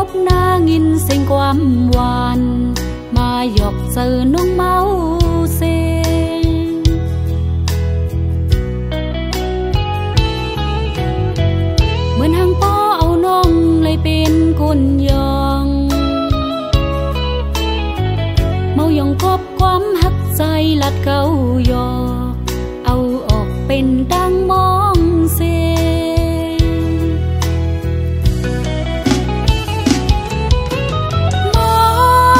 บหน้างินเสียงความหวานมาหยอกเจอน้องเมาเซเหมือนหางป้อเอาน้องเลยเป็นคนยองเมายองกบความหักใจลัดเก้ายอกเอาออกเป็นดังมองเซมอ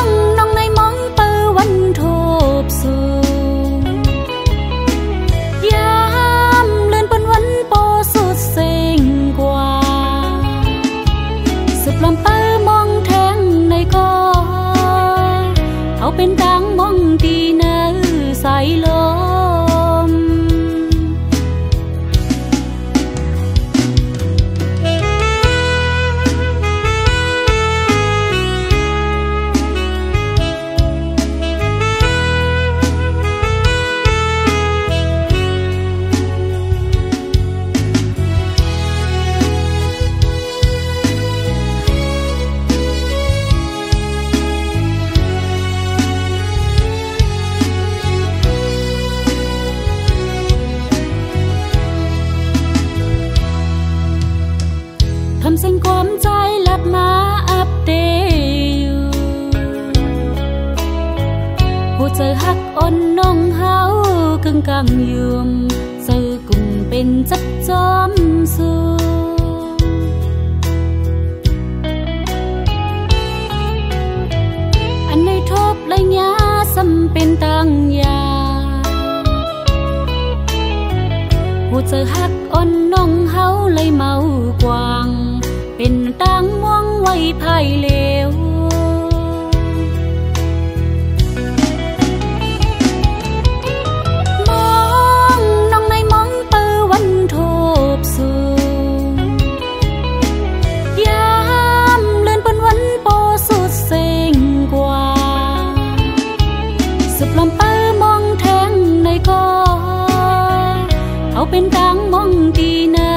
งน้องในมองเปิดวันโทบสูยามเลื่อนเป็นวันโปสุดเซ็งกว่าสุดลำเปิดมองแทงในก็เขาเป็นดังมองตีเนื้อใส่ลมทำสิ่งความใจลัดมาอัปเดตผู้เจอหักอ่อนน้องเฮากึ่งกลางยืมเจอกุ่งเป็นจับจอมสู้อันในทบเลยยาซ้ำเป็นตังยาผู้เจอหักอ่อนน้องเฮาเลยเมากวางเป็นตังม่วงไว้ภายเลวมองน้องในมองเปิดวันโทบสูยามเลื่อนเป็นวันโปสุดเซ็งกว่าสุดลำเปิดมองแทงในก็เขาเป็นตังมองตีเนื้อ